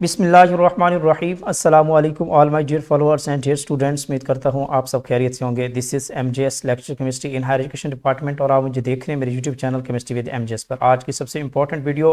बिस्मिल्लाहिर्रहमानिर्रहीम अस्सलामु अलैकुम all my dear followers and dear students. उम्मीद करता हूँ आप सब खैरियत से होंगे। This is MJS lecture chemistry in higher education department और आप मुझे देख रहे हैं मेरे YouTube channel chemistry with MJS पर। आज की सबसे इंपॉर्टेंट वीडियो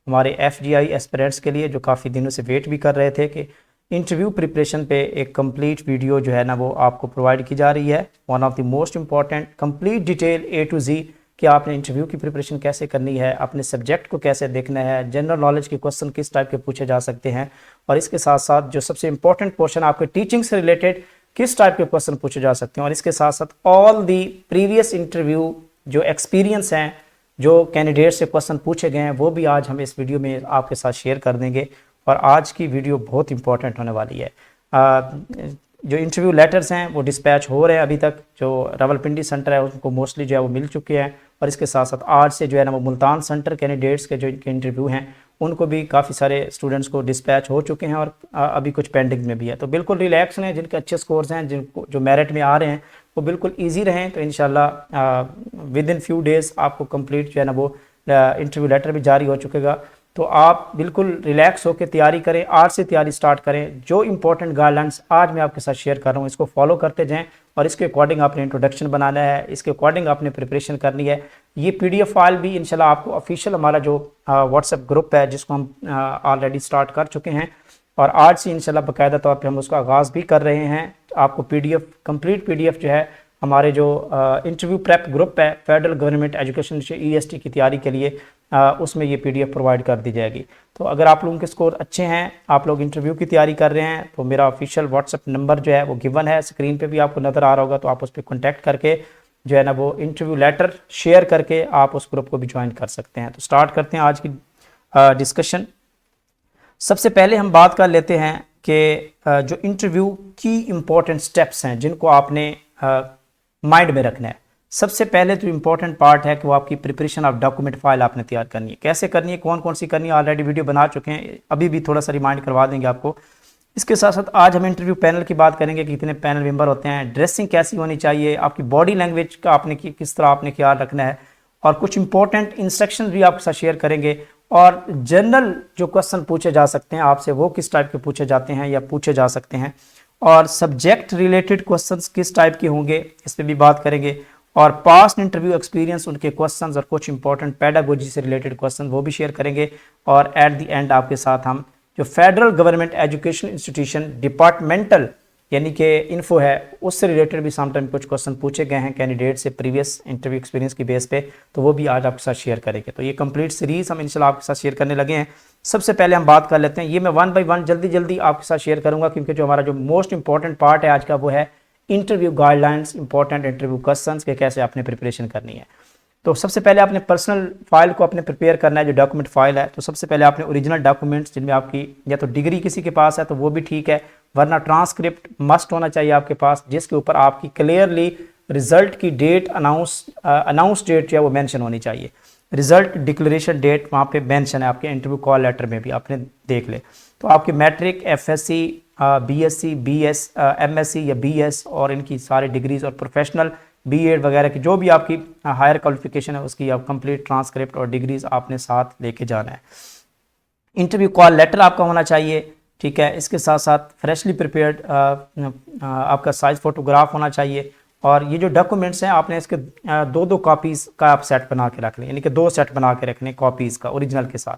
हमारे एफजीआई एस्पिरेंट्स के लिए जो काफ़ी दिनों से वेट भी कर रहे थे कि इंटरव्यू प्रिपरेशन पे एक कंप्लीट वीडियो जो है ना वो आपको प्रोवाइड की जा रही है। One of the most important complete detail A to Z कि आपने इंटरव्यू की प्रिपरेशन कैसे करनी है, अपने सब्जेक्ट को कैसे देखना है, जनरल नॉलेज के क्वेश्चन किस टाइप के पूछे जा सकते हैं और इसके साथ साथ जो सबसे इंपॉर्टेंट पोर्शन आपके टीचिंग से रिलेटेड किस टाइप के क्वेश्चन पूछे जा सकते हैं और इसके साथ साथ ऑल दी प्रीवियस इंटरव्यू जो एक्सपीरियंस हैं, जो कैंडिडेट से क्वेश्चन पूछे गए हैं, वो भी आज हम इस वीडियो में आपके साथ शेयर कर देंगे। और आज की वीडियो बहुत इंपॉर्टेंट होने वाली है। जो इंटरव्यू लेटर्स हैं वो डिस्पैच हो रहे हैं अभी तक, जो रावलपिंडी सेंटर है उनको मोस्टली जो है वो मिल चुके हैं और इसके साथ साथ आज से जो है ना वो मुल्तान सेंटर कैंडिडेट्स के जो इंटरव्यू हैं उनको भी काफ़ी सारे स्टूडेंट्स को डिस्पैच हो चुके हैं और अभी कुछ पेंडिंग में भी है। तो बिल्कुल रिलैक्स हैं, जिनके अच्छे स्कोर्स हैं, जिनको जो मेरिट में आ रहे हैं वो बिल्कुल ईजी रहें। तो इंशाल्लाह विद इन फ्यू डेज़ आपको कंप्लीट जो है ना वो इंटरव्यू लेटर भी जारी हो चुकेगा। तो आप बिल्कुल रिलैक्स होकर तैयारी करें, आज से तैयारी स्टार्ट करें। जो इंपॉर्टेंट गाइडलाइंस आज मैं आपके साथ शेयर कर रहा हूँ इसको फॉलो करते जाएं और इसके अकॉर्डिंग आपने इंट्रोडक्शन बनाना है, इसके अकॉर्डिंग आपने प्रिपरेशन करनी है। ये पीडीएफ फाइल भी इंशाल्लाह आपको ऑफिशियल हमारा जो व्हाट्सएप ग्रुप है जिसको हम ऑलरेडी स्टार्ट कर चुके हैं और आज से इंशाल्लाह बाकायदा तौर पर हम उसका आगाज़ भी कर रहे हैं। आपको पीडीएफ कंप्लीट पीडीएफ जो है हमारे जो इंटरव्यू प्रेप ग्रुप है फेडरल गवर्नमेंट एजुकेशन ईएसटी की तैयारी के लिए, उसमें ये पीडीएफ प्रोवाइड कर दी जाएगी। तो अगर आप लोगों के स्कोर अच्छे हैं, आप लोग इंटरव्यू की तैयारी कर रहे हैं, तो मेरा ऑफिशियल व्हाट्सएप नंबर जो है वो गिवन है, स्क्रीन पे भी आपको नज़र आ रहा होगा। तो आप उस पर कॉन्टैक्ट करके जो है ना वो इंटरव्यू लेटर शेयर करके आप उस ग्रुप को भी ज्वाइन कर सकते हैं। तो स्टार्ट करते हैं आज की डिस्कशन। सबसे पहले हम बात कर लेते हैं कि जो इंटरव्यू की इम्पोर्टेंट स्टेप्स हैं जिनको आपने माइंड में रखना है। सबसे पहले तो इम्पोर्टेंट पार्ट है कि वो आपकी प्रिपरेशन ऑफ डॉक्यूमेंट फाइल आपने तैयार करनी है। कैसे करनी है, कौन कौन सी करनी है, ऑलरेडी वीडियो बना चुके हैं, अभी भी थोड़ा सा रिमाइंड करवा देंगे आपको। इसके साथ साथ आज हम इंटरव्यू पैनल की बात करेंगे कि कितने पैनल मेंबर होते हैं, ड्रेसिंग कैसी होनी चाहिए, आपकी बॉडी लैंग्वेज का आपने किस तरह आपने ख्याल रखना है और कुछ इंपॉर्टेंट इंस्ट्रक्शन भी आपके साथ शेयर करेंगे। और जनरल जो क्वेश्चन पूछे जा सकते हैं आपसे वो किस टाइप के पूछे जाते हैं या पूछे जा सकते हैं और सब्जेक्ट रिलेटेड क्वेश्चंस किस टाइप के होंगे इस पर भी बात करेंगे। और पास्ट इंटरव्यू एक्सपीरियंस उनके क्वेश्चंस और कुछ इंपॉर्टेंट पैडागोजी से रिलेटेड क्वेश्चन वो भी शेयर करेंगे। और एट द एंड आपके साथ हम जो federal government education institution departmental यानी कि इन्फो है उससे रिलेटेड भी समटाइम कुछ क्वेश्चन पूछे गए हैं कैंडिडेट से प्रीवियस इंटरव्यू एक्सपीरियंस की बेस पे, तो वो भी आज आपके साथ शेयर करेंगे। तो ये कंप्लीट सीरीज हम इंशाल्लाह आपके साथ शेयर करने लगे हैं। सबसे पहले हम बात कर लेते हैं, ये मैं वन बाय वन जल्दी आपके साथ शेयर करूंगा क्योंकि जो हमारा जो मोस्ट इंपॉर्टेंट पार्ट है आज का वो है interview guidelines, important interview questions के कैसे आपने प्रिपरेशन करनी है। तो सबसे पहले आपने पर्सनल फाइल को अपने प्रिपेयर करना है, जो डॉक्यूमेंट फाइल है। तो सबसे पहले आपने ओरिजिनल डॉक्यूमेंट्स जिनमें आपकी या तो डिग्री किसी के पास है तो वो भी ठीक है, वरना ट्रांसक्रिप्ट मस्ट होना चाहिए आपके पास जिसके ऊपर आपकी क्लियरली रिजल्ट की डेट अनाउंस डेट जो है वो मेंशन होनी चाहिए। रिजल्ट डिक्लेरेशन डेट वहाँ पे मेंशन है, आपके इंटरव्यू कॉल लेटर में भी आपने देख ले। तो आपकी matric, FSc, BSc, BS, MSc या बीएस और इनकी सारी डिग्रीज और प्रोफेशनल बीएड वगैरह की जो भी आपकी हायर क्वालिफिकेशन है उसकी आप कंप्लीट ट्रांसक्रिप्ट और डिग्रीज आपने साथ लेके जाना है। इंटरव्यू कॉल लेटर आपका होना चाहिए, ठीक है। इसके साथ साथ फ्रेशली प्रिपेयर्ड आपका साइज फोटोग्राफ होना चाहिए और ये जो डॉक्यूमेंट्स हैं आपने इसके दो कॉपीज़ का आप सेट बना के रख लें, यानी कि 2 सेट बना के रखने कॉपीज़ का ओरिजिनल के साथ,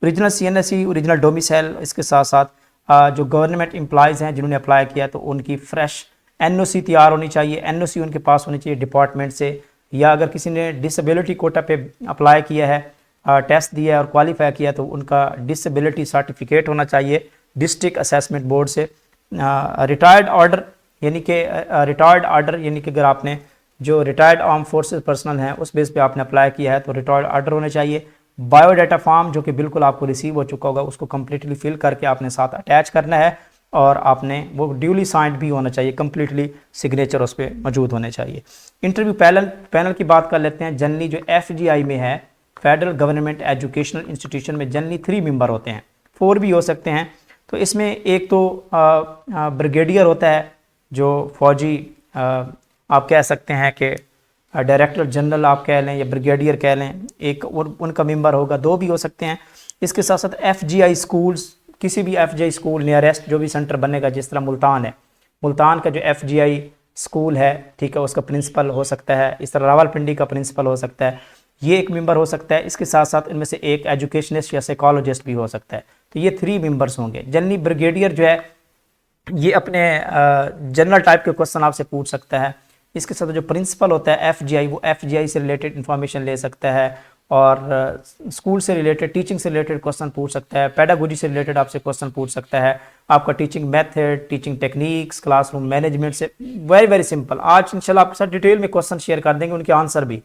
ओरिजिनल सीएनएसई, ओरिजिनल डोमिसाइल। इसके साथ साथ जो गवर्नमेंट एम्प्लॉयज़ हैं जिन्होंने अप्लाई किया तो उनकी फ्रेश एनओसी तैयार होनी चाहिए, एनओसी उनके पास होनी चाहिए डिपार्टमेंट से, या अगर किसी ने डिसेबिलिटी कोटा पे अप्लाई किया है, टेस्ट दिया है और क्वालिफाई किया तो उनका डिसेबिलिटी सर्टिफिकेट होना चाहिए डिस्ट्रिक्ट असेसमेंट बोर्ड से। रिटायर्ड ऑर्डर यानी कि अगर आपने जो रिटायर्ड आर्म फोर्सेस पर्सनल हैं उस बेस पे आपने अप्लाई किया है तो रिटायर्ड ऑर्डर होने चाहिए। बायोडाटा फॉर्म जो कि बिल्कुल आपको रिसीव हो चुका होगा उसको कम्प्लीटली फिल करके आपने साथ अटैच करना है और आपने वो ड्यूली साइंड भी होना चाहिए, कंप्लीटली सिग्नेचर उस पर मौजूद होने चाहिए। इंटरव्यू पैनल की बात कर लेते हैं। जनरली जो एफजीआई में है फेडरल गवर्नमेंट एजुकेशनल इंस्टीट्यूशन में जनरली 3 मेंबर होते हैं, 4 भी हो सकते हैं। तो इसमें एक तो ब्रिगेडियर होता है जो फौजी आप कह सकते हैं कि डायरेक्टर जनरल आप कह लें या ब्रिगेडियर कह लें, एक उनका मेंबर होगा, 2 भी हो सकते हैं। इसके साथ साथ एफजीआई स्कूल्स किसी भी FGI स्कूल नियरेस्ट जो भी सेंटर बनेगा, जिस तरह मुल्तान है, मुल्तान का जो FGI स्कूल है, ठीक है, उसका प्रिंसिपल हो सकता है, इस तरह रावलपिंडी का प्रिंसिपल हो सकता है, ये एक मेंबर हो सकता है। इसके साथ साथ इनमें से एक एजुकेशनिस्ट या साइकोलॉजिस्ट भी हो सकता है। तो ये 3 मेंबर्स होंगे। जनरली ब्रिगेडियर जो है ये अपने जनरल टाइप के क्वेश्चन आपसे पूछ सकता है। इसके साथ जो प्रिंसिपल होता है FGI, वो FGI से रिलेटेड इन्फॉर्मेशन ले सकता है और स्कूल से रिलेटेड, टीचिंग से रिलेटेड क्वेश्चन पूछ सकता है, पेडागोजी से रिलेटेड आपसे क्वेश्चन पूछ सकता है, आपका teaching method, teaching techniques, classroom management से। Very very simple. आज इंशाल्लाह आपके साथ डिटेल में क्वेश्चन शेयर कर देंगे, उनके आंसर भी।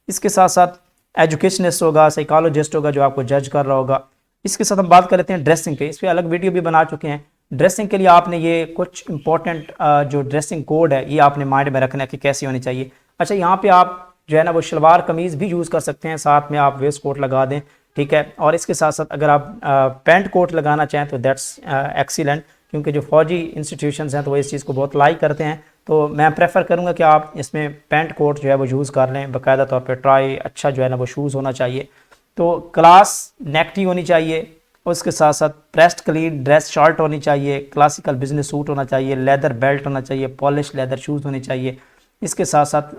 इसके साथ साथ एजुकेशनिस्ट होगा, साइकोलॉजिस्ट होगा जो आपको जज कर रहा होगा। इसके साथ हम बात कर लेते हैं ड्रेसिंग पे। इस पर अलग वीडियो भी बना चुके हैं। ड्रेसिंग के लिए आपने ये कुछ इंपॉर्टेंट जो ड्रेसिंग कोड है ये आपने माइंड में रखना है कि कैसी होनी चाहिए। अच्छा, यहाँ पे आप जो है ना वो शलवार कमीज़ भी यूज़ कर सकते हैं, साथ में आप वेस्ट कोट लगा दें, ठीक है। और इसके साथ साथ अगर आप पैंट कोट लगाना चाहें तो दैट्स एक्सीलेंट, क्योंकि जो फौजी इंस्टीट्यूशंस हैं तो वो इस चीज़ को बहुत लाइक करते हैं। तो मैं प्रेफर करूँगा कि आप इसमें पैंट कोट जो है वो यूज़ कर लें, बाकायदा तौर पर ट्राई अच्छा जो है ना वो शूज़ होना चाहिए। तो क्लास नेक टी होनी चाहिए, उसके साथ साथ प्रेस्ड क्लीन ड्रेस शर्ट होनी चाहिए, क्लासिकल बिजनेस सूट होना चाहिए, लेदर बेल्ट होना चाहिए, पॉलिश लेदर शूज़ होने चाहिए। इसके साथ साथ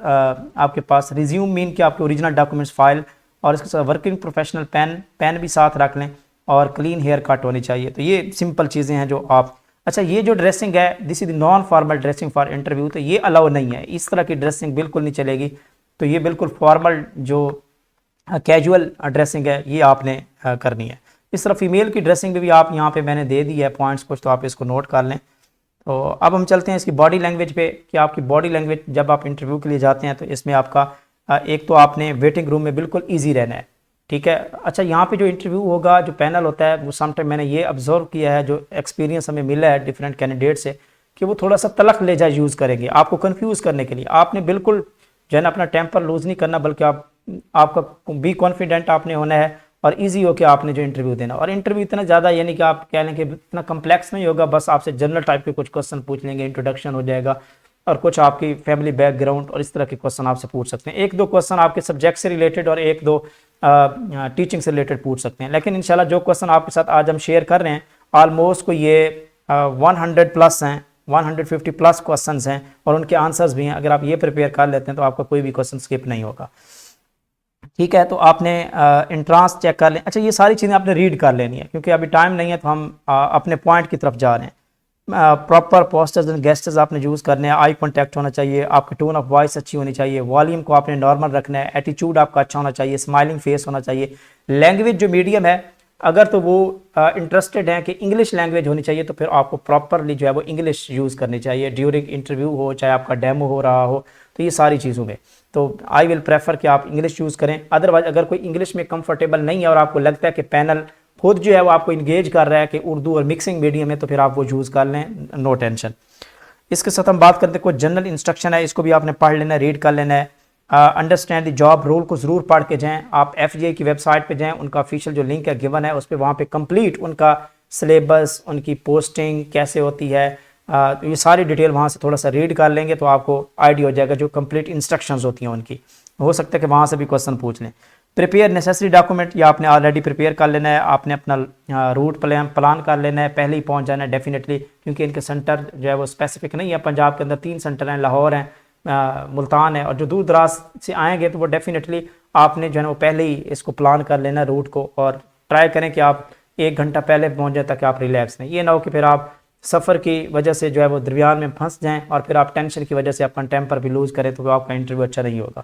आपके पास रिज्यूम मीन के आपके ओरिजिनल डॉक्यूमेंट्स फाइल, और इसके साथ वर्किंग प्रोफेशनल पेन भी साथ रख लें, और क्लीन हेयर कट होनी चाहिए। तो ये सिंपल चीज़ें हैं जो आप। अच्छा, ये जो ड्रेसिंग है this is non formal dressing for interview, तो ये अलाउ नहीं है, इस तरह की ड्रेसिंग बिल्कुल नहीं चलेगी। तो ये बिल्कुल फॉर्मल जो कैजुअल ड्रेसिंग है ये आपने करनी है। इस तरह फीमेल की ड्रेसिंग भी आप यहाँ पे मैंने दे दी है पॉइंट्स कुछ, तो आप इसको नोट कर लें। तो अब हम चलते हैं इसकी बॉडी लैंग्वेज पे कि आपकी बॉडी लैंग्वेज जब आप इंटरव्यू के लिए जाते हैं तो इसमें आपका एक तो आपने वेटिंग रूम में बिल्कुल ईजी रहना है, ठीक है। अच्छा, यहाँ पे जो इंटरव्यू होगा, जो पैनल होता है, वो समटाइम मैंने ये ऑब्जर्व किया है, जो एक्सपीरियंस हमें मिला है डिफरेंट कैंडिडेट से, कि वो थोड़ा सा तलख लेजा यूज़ करेंगे आपको कन्फ्यूज़ करने के लिए। आपने बिल्कुल जो है ना अपना टेम्पर लूज़ नहीं करना, बल्कि आपका बी कॉन्फिडेंट आपने होना है और इजी हो के आपने जो इंटरव्यू देना। और इंटरव्यू इतना ज़्यादा यानी कि आप कह लें कि इतना कम्प्लेक्स नहीं होगा, बस आपसे जनरल टाइप के कुछ क्वेश्चन पूछ लेंगे, इंट्रोडक्शन हो जाएगा, और कुछ आपकी फैमिली बैकग्राउंड और इस तरह के क्वेश्चन आपसे पूछ सकते हैं। 1-2 क्वेश्चन आपके सब्जेक्ट से रिलेटेड और 1-2 टीचिंग से रिलेटेड पूछ सकते हैं। लेकिन इंशाल्लाह जो क्वेश्चन आपके साथ आज हम शेयर कर रहे हैं ऑलमोस्ट को ये 100 प्लस हैं, 150 प्लस क्वेश्चन हैं, और उनके आंसर्स भी हैं। अगर आप ये प्रिपेयर कर लेते हैं तो आपका कोई भी क्वेश्चन स्किप नहीं होगा, ठीक है। तो आपने इंट्रांस चेक कर लें। अच्छा, ये सारी चीज़ें आपने रीड कर लेनी है, क्योंकि अभी टाइम नहीं है, तो हम अपने पॉइंट की तरफ जा रहे हैं। प्रॉपर पोस्टर्स एंड गेस्टर्स आपने यूज़ करने हैं, आई कॉन्टैक्ट होना चाहिए, आपकी टोन ऑफ वॉइस अच्छी होनी चाहिए, वॉल्यूम को आपने नॉर्मल रखना है, एटीट्यूड आपका अच्छा होना चाहिए, स्माइलिंग फेस होना चाहिए। लैंग्वेज जो मीडियम है, अगर तो वो इंटरेस्टेड हैं कि इंग्लिश लैंग्वेज होनी चाहिए, तो फिर आपको प्रॉपरली जो है वो इंग्लिश यूज़ करनी चाहिए ड्यूरिंग इंटरव्यू हो, चाहे आपका डेमो हो रहा हो। तो ये सारी चीज़ों में तो आई विल प्रेफर कि आप इंग्लिश यूज़ करें। अदरवाइज अगर कोई इंग्लिश में कंफर्टेबल नहीं है और आपको लगता है कि पैनल खुद जो है वो आपको इंगेज कर रहा है कि उर्दू और मिक्सिंग मीडियम है, तो फिर आप वो यूज़ कर लें, नो टेंशन। इसके साथ हम बात करते हैं कुछ जनरल इंस्ट्रक्शन है, इसको भी आपने पढ़ लेना है, रीड कर लेना है। अंडरस्टैंड द जॉब रोल को ज़रूर पढ़ के जाएँ। आप FGI की वेबसाइट पे जाएँ, उनका ऑफिशियल जो लिंक है गिवन है उस पर, वहाँ पे कंप्लीट उनका सिलेबस, उनकी पोस्टिंग कैसे होती है, ये सारी डिटेल वहाँ से थोड़ा सा रीड कर लेंगे तो आपको आइडिया हो जाएगा जो कंप्लीट इंस्ट्रक्शंस होती हैं उनकी। हो सकता है कि वहाँ से भी क्वेश्चन पूछ लें। प्रिपेयर नेसेसरी डॉक्यूमेंट, या आपने ऑलरेडी प्रिपेयर कर लेना है, आपने अपना रूट प्लान कर लेना है, पहले ही पहुँच जाना है डेफिनेटली, क्योंकि इनके सेंटर जो है वो स्पेसिफिक नहीं है। पंजाब के अंदर 3 सेंटर हैं, लाहौर हैं, मुल्तान है, और जो दूर दराज से आएंगे तो वो डेफिनेटली आपने जो है वो पहले ही इसको प्लान कर लेना रूट को, और ट्राई करें कि आप 1 घंटा पहले पहुंच जाए ताकि आप रिलैक्स नहीं। ये ना हो कि फिर आप सफ़र की वजह से जो है वो दरमियान में फंस जाएं और फिर आप टेंशन की वजह से अपना टेम्पर भी लूज़ करें, तो आपका इंटरव्यू अच्छा नहीं होगा।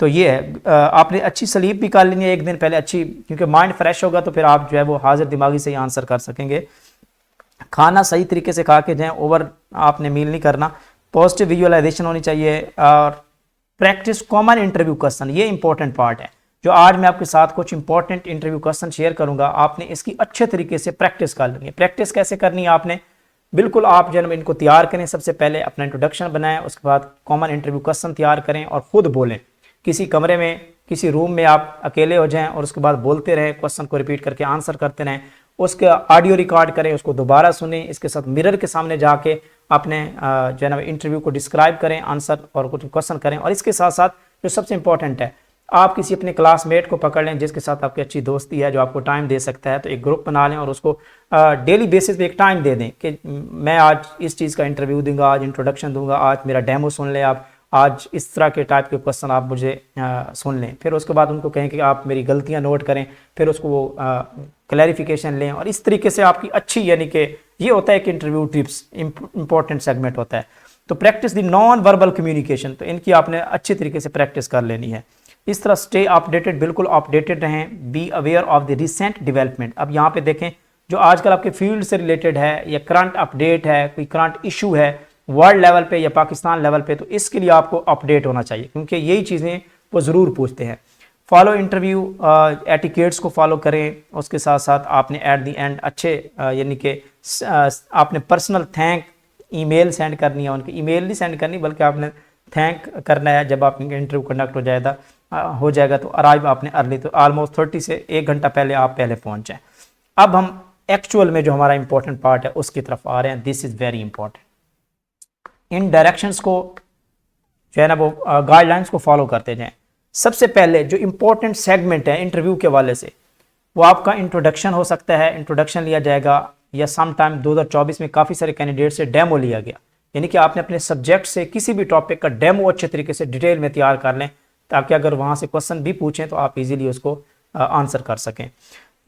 तो ये है, आपने अच्छी स्लीप भी कर लेनी है 1 दिन पहले अच्छी, क्योंकि माइंड फ्रेश होगा तो फिर आप जो है वो हाजिर दिमागी से ही आंसर कर सकेंगे। खाना सही तरीके से खा के जाएँ, ओवर आपने मील नहीं करना। पॉजिटिव विजुअलाइजेशन होनी चाहिए, और प्रैक्टिस कॉमन इंटरव्यू क्वेश्चन, ये इंपॉर्टेंट पार्ट है। जो आज मैं आपके साथ कुछ इंपॉर्टेंट इंटरव्यू क्वेश्चन शेयर करूंगा, आपने इसकी अच्छे तरीके से प्रैक्टिस कर लेनी है। प्रैक्टिस कैसे करनी है आपने, बिल्कुल आप जब इनको तैयार करें, सबसे पहले अपना इंट्रोडक्शन बनाएं, उसके बाद कॉमन इंटरव्यू क्वेश्चन तैयार करें और खुद बोलें। किसी कमरे में, किसी रूम में आप अकेले हो जाएं और उसके बाद बोलते रहें, क्वेश्चन को रिपीट करके आंसर करते रहें, उसका ऑडियो रिकॉर्ड करें, उसको दोबारा सुनें, इसके साथ मिरर के सामने जाके अपने जो है ना इंटरव्यू को डिस्क्राइब करें, आंसर और कुछ क्वेश्चन करें। और इसके साथ साथ जो सबसे इंपॉर्टेंट है, आप किसी अपने क्लासमेट को पकड़ लें जिसके साथ आपकी अच्छी दोस्ती है, जो आपको टाइम दे सकता है, तो एक ग्रुप बना लें और उसको डेली बेसिस पे एक टाइम दे दें कि मैं आज इस चीज़ का इंटरव्यू दूंगा, आज इंट्रोडक्शन दूंगा, आज मेरा डेमो सुन लें आप, आज इस तरह के टाइप के क्वेश्चन आप मुझे सुन लें। फिर उसके बाद उनको कहें कि आप मेरी गलतियाँ नोट करें, फिर उसको वो क्लैरिफिकेशन लें, और इस तरीके से आपकी अच्छी, यानी कि ये होता है कि इंटरव्यू टिप्स इंपॉर्टेंट सेगमेंट होता है। तो practice the non verbal communication, तो इनकी आपने अच्छी तरीके से प्रैक्टिस कर लेनी है। इस तरह स्टे अपडेटेड, बिल्कुल अपडेटेड रहें, be aware of the recent development. अब यहाँ पे देखें जो आजकल आपके फील्ड से रिलेटेड है या करंट अपडेट है, कोई करंट इशू है वर्ल्ड लेवल पे या पाकिस्तान लेवल पे, तो इसके लिए आपको अपडेट होना चाहिए, क्योंकि यही चीज़ें वो ज़रूर पूछते हैं। फॉलो इंटरव्यू एटिकेट्स को फॉलो करें। उसके साथ साथ आपने एट द एंड अच्छे यानी कि आपने पर्सनल थैंक ईमेल सेंड करनी है, उनकी ईमेल नहीं सेंड करनी बल्कि आपने थैंक करना है जब आप इंटरव्यू कंडक्ट हो जाएगा तो अराइव आपने अर्ली, तो ऑलमोस्ट 30 से 1 घंटा पहले आप पहले पहुंच जाएं। अब हम एक्चुअल में जो हमारा इंपॉर्टेंट पार्ट है उसकी तरफ आ रहे हैं। This is very important. In directions को जो है ना वो गाइडलाइंस को फॉलो करते जाएं। सबसे पहले जो इंपॉर्टेंट सेगमेंट है इंटरव्यू के वाले से, वो आपका इंट्रोडक्शन हो सकता है, इंट्रोडक्शन लिया जाएगा, या सम टाइम 2024 में काफ़ी सारे कैंडिडेट से डेमो लिया गया, यानी कि आपने अपने सब्जेक्ट से किसी भी टॉपिक का डेमो अच्छे तरीके से डिटेल में तैयार कर लें, ताकि अगर वहाँ से क्वेश्चन भी पूछें तो आप इजीली उसको आंसर कर सकें।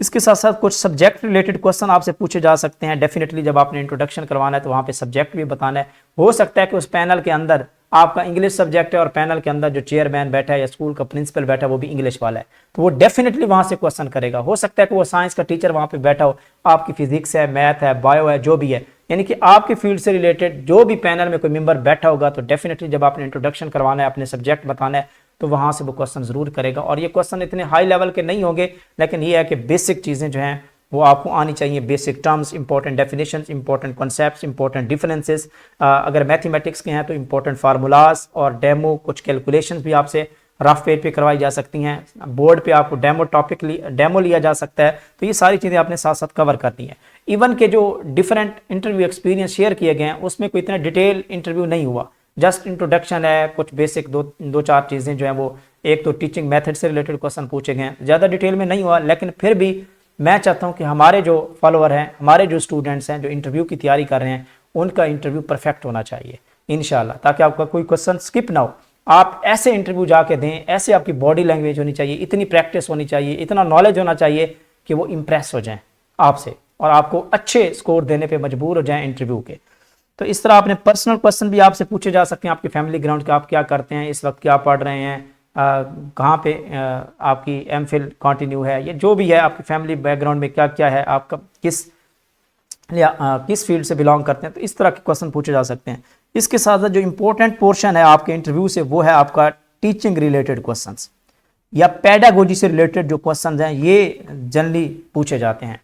इसके साथ साथ कुछ सब्जेक्ट रिलेटेड क्वेश्चन आपसे पूछे जा सकते हैं। डेफिनेटली जब आपने इंट्रोडक्शन करवाना है तो वहाँ पे सब्जेक्ट भी बताना है। हो सकता है कि उस पैनल के अंदर आपका इंग्लिश सब्जेक्ट है और पैनल के अंदर जो चेयरमैन बैठा है या स्कूल का प्रिंसिपल बैठा है वो भी इंग्लिश वाला है, तो वो डेफिनेटली वहाँ से क्वेश्चन करेगा। हो सकता है कि वो साइंस का टीचर वहाँ पे बैठा हो, आपकी फिजिक्स है, मैथ है, बायो है, जो भी है, यानी कि आपके फील्ड से रिलेटेड जो भी पैनल में कोई मेंबर बैठा होगा, तो डेफिनेटली जब आपने इंट्रोडक्शन करवाना है, अपने सब्जेक्ट बताना है, तो वहाँ से वो क्वेश्चन ज़रूर करेगा। और ये क्वेश्चन इतने हाई लेवल के नहीं होंगे, लेकिन ये है कि बेसिक चीज़ें जो हैं वो आपको आनी चाहिए। Basic terms, important definitions, important concepts, important differences. अगर मैथमेटिक्स के हैं तो इंपॉर्टेंट फार्मूलाज और डेमो, कुछ कैलकुलेशंस भी आपसे रफ पेज पे करवाई जा सकती हैं। बोर्ड पे आपको डेमो लिया जा सकता है। तो ये सारी चीज़ें आपने साथ साथ कवर करनी है। इवन के जो डिफरेंट इंटरव्यू एक्सपीरियंस शेयर किए गए हैं उसमें कोई इतना डिटेल इंटरव्यू नहीं हुआ, जस्ट इंट्रोडक्शन है, कुछ बेसिक दो चार चीज़ें जो हैं वो, एक तो टीचिंग मेथड से रिलेटेड क्वेश्चन पूछे गए हैं, ज़्यादा डिटेल में नहीं हुआ। लेकिन फिर भी मैं चाहता हूं कि हमारे जो फॉलोअर हैं, हमारे जो स्टूडेंट्स हैं जो इंटरव्यू की तैयारी कर रहे हैं, उनका इंटरव्यू परफेक्ट होना चाहिए इंशाल्लाह, ताकि आपका कोई क्वेश्चन स्किप ना हो। आप ऐसे इंटरव्यू जाके दें, ऐसे आपकी बॉडी लैंग्वेज होनी चाहिए, इतनी प्रैक्टिस होनी चाहिए, इतना नॉलेज होना चाहिए कि वो इम्प्रेस हो जाएं आपसे और आपको अच्छे स्कोर देने पर मजबूर हो जाएँ इंटरव्यू के। तो इस तरह आपने पर्सनल क्वेश्चन भी आपसे पूछे जा सकते हैं, आपकी फैमिली ग्राउंड के, आप क्या करते हैं, इस वक्त क्या पढ़ रहे हैं, कहाँ पे आपकी एमफिल कंटिन्यू है, ये जो भी है, आपकी फैमिली बैकग्राउंड में क्या क्या है, आपका किस फील्ड से बिलोंग करते हैं, तो इस तरह के क्वेश्चन पूछे जा सकते हैं। इसके साथ साथ जो इंपॉर्टेंट पोर्शन है आपके इंटरव्यू से, वो है आपका टीचिंग रिलेटेड क्वेश्चंस या पेडागोजी से रिलेटेड जो क्वेश्चन हैं, ये जनरली पूछे जाते हैं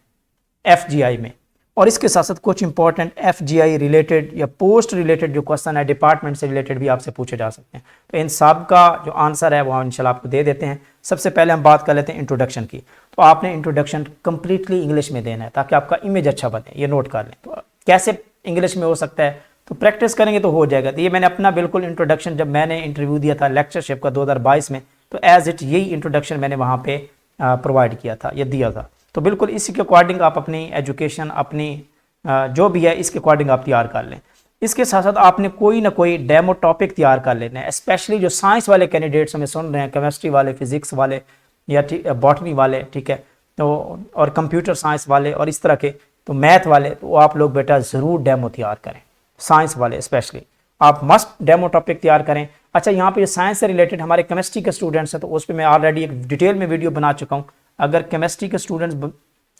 FGI में। और इसके साथ साथ कुछ इंपॉर्टेंट FGI रिलेटेड या पोस्ट रिलेटेड जो क्वेश्चन है डिपार्टमेंट से रिलेटेड भी आपसे पूछे जा सकते हैं। तो इन सब का जो आंसर है वो इंशाल्लाह आपको दे देते हैं। सबसे पहले हम बात कर लेते हैं इंट्रोडक्शन की। तो आपने इंट्रोडक्शन कंप्लीटली इंग्लिश में देना है ताकि आपका इमेज अच्छा बने, ये नोट कर लें। तो कैसे इंग्लिश में हो सकता है, तो प्रैक्टिस करेंगे तो हो जाएगा। तो ये मैंने अपना बिल्कुल इंट्रोडक्शन, जब मैंने इंटरव्यू दिया था लेक्चरशिप का 2022 में, तो एज इट यही इंट्रोडक्शन मैंने वहाँ पे प्रोवाइड किया था या दिया था। तो बिल्कुल इसी के अकॉर्डिंग आप अपनी एजुकेशन, अपनी जो भी है इसके अकॉर्डिंग आप तैयार कर लें। इसके साथ साथ आपने कोई ना कोई डेमो टॉपिक तैयार कर लेना है, स्पेशली जो साइंस वाले कैंडिडेट्स हमें सुन रहे हैं, केमिस्ट्री वाले, फिजिक्स वाले या बॉटनी वाले, ठीक है, तो और कंप्यूटर साइंस वाले और इस तरह के, तो मैथ वाले, तो आप लोग बेटा ज़रूर डेमो तैयार करें। साइंस वाले स्पेशली आप मस्ट डेमो टॉपिक तैयार करें। अच्छा, यहाँ पे साइंस से रिलेटेड हमारे केमिस्ट्री के स्टूडेंट्स हैं, तो उस पर मैं ऑलरेडी एक डिटेल में वीडियो बना चुका हूँ। अगर केमिस्ट्री के स्टूडेंट्स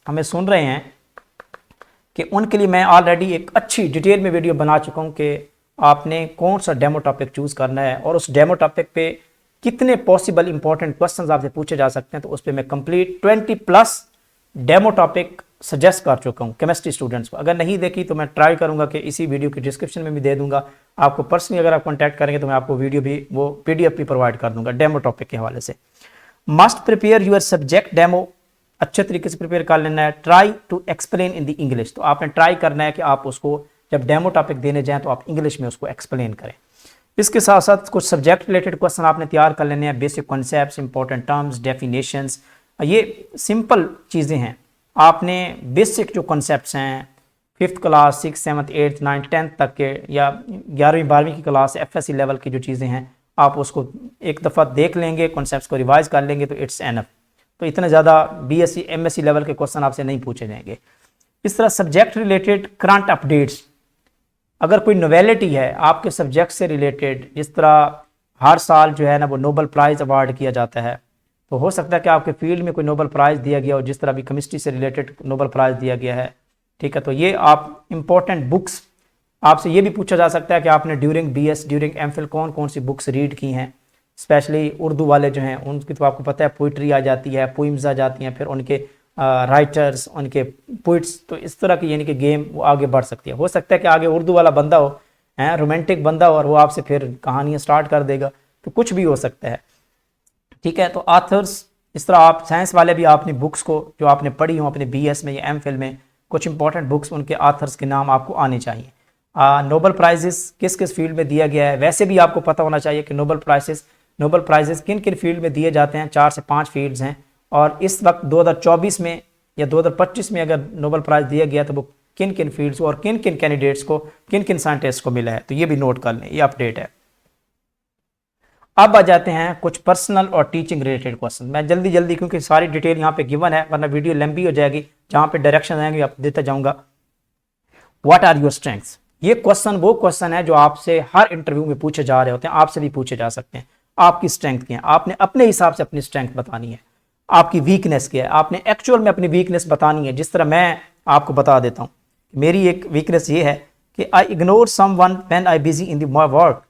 हमें सुन रहे हैं कि उनके लिए मैं ऑलरेडी एक अच्छी डिटेल में वीडियो बना चुका हूँ कि आपने कौन सा डेमो टॉपिक चूज़ करना है और उस डेमो टॉपिक पे कितने पॉसिबल इंपॉर्टेंट क्वेश्चंस आपसे पूछे जा सकते हैं। तो उस पर मैं कंप्लीट 20+ डेमो टॉपिक सजेस्ट कर चुका हूँ केमिस्ट्री स्टूडेंट्स को। अगर नहीं देखी तो मैं ट्राई करूँगा कि इसी वीडियो की डिस्क्रिप्शन में भी दे दूँगा आपको। पर्सनली अगर आप कॉन्टैक्ट करेंगे तो मैं आपको वीडियो भी, वो PDF भी प्रोवाइड कर दूँगा डेमो टॉपिक के हवाले से। Must prepare your subject demo, अच्छे तरीके से प्रिपेयर कर लेना है। Try to explain in the English, तो आपने ट्राई करना है कि आप उसको जब डेमो टॉपिक देने जाएं तो आप इंग्लिश में उसको एक्सप्लेन करें। इसके साथ साथ कुछ सब्जेक्ट रिलेटेड क्वेश्चन आपने तैयार कर लेने हैं, basic concepts, important terms, definitions. ये सिंपल चीज़ें हैं। आपने बेसिक जो कॉन्सेप्ट्स हैं 5th class 6th 7th 8th 9th 10th तक के या 11वीं 12वीं की क्लास FSC लेवल की जो चीज़ें हैं आप उसको एक दफ़ा देख लेंगे, कॉन्सेप्ट्स को रिवाइज कर लेंगे तो इट्स एनफ। तो इतने ज़्यादा BSc MSc लेवल के क्वेश्चन आपसे नहीं पूछे जाएंगे। इस तरह सब्जेक्ट रिलेटेड करंट अपडेट्स, अगर कोई नोवेलिटी है आपके सब्जेक्ट से रिलेटेड, जिस तरह हर साल जो है ना वो नोबल प्राइज़ अवार्ड किया जाता है, तो हो सकता है कि आपके फील्ड में कोई नोबल प्राइज़ दिया गया हो, जिस तरह अभी केमिस्ट्री से रिलेटेड नोबल प्राइज़ दिया गया है, ठीक है। तो ये आप इम्पोर्टेंट बुक्स, आपसे ये भी पूछा जा सकता है कि आपने ड्यूरिंग BS ड्यूरिंग MPhil कौन कौन सी बुक्स रीड की हैं, स्पेशली उर्दू वाले जो हैं उनकी तो आपको पता है पोइट्री आ जाती है, पोइम्स आ जाती हैं, फिर उनके राइटर्स, उनके पोइट्स, तो इस तरह की यानी कि गेम वो आगे बढ़ सकती है। हो सकता है कि आगे उर्दू वाला बंदा हो, रोमांटिक बंदा हो, और वो आपसे फिर कहानियाँ स्टार्ट कर देगा, तो कुछ भी हो सकता है, ठीक है। तो आथर्स, इस तरह आप साइंस वाले भी अपनी बुक्स को जो आपने पढ़ी हो अपने BS में या MPhil में, कुछ इंपॉर्टेंट बुक्स, उनके आथर्स के नाम आपको आने चाहिए। नोबल प्राइजेस किस किस फील्ड में दिया गया है, वैसे भी आपको पता होना चाहिए कि नोबल प्राइजेस किन किन फील्ड में दिए जाते हैं। 4 से 5 फील्ड्स हैं, और इस वक्त 2024 में या 2025 में अगर नोबल प्राइज़ दिया गया तो वो किन किन फील्ड्स को और किन किन कैंडिडेट्स को, किन किन साइंटिस्ट को मिला है, तो ये भी नोट कर लें, ये अपडेट है। अब आ जाते हैं कुछ पर्सनल और टीचिंग रिलेटेड क्वेश्चन। मैं जल्दी क्योंकि सारी डिटेल यहाँ पे गिवन है, वरना वीडियो लंबी हो जाएगी, जहाँ पे डायरेक्शन आएंगे आप देता जाऊँगा। व्हाट आर योर स्ट्रेंथ्स, ये क्वेश्चन वो क्वेश्चन है जो आपसे हर इंटरव्यू में पूछे जा रहे होते हैं, आपसे भी पूछे जा सकते हैं। आपकी स्ट्रेंथ क्या है, आपने अपने हिसाब से अपनी स्ट्रेंथ बतानी है। आपकी वीकनेस क्या है, आपने एक्चुअल में अपनी वीकनेस बतानी है। जिस तरह मैं आपको बता देता हूँ, मेरी एक वीकनेस ये है कि I ignore someone when I busy in the work.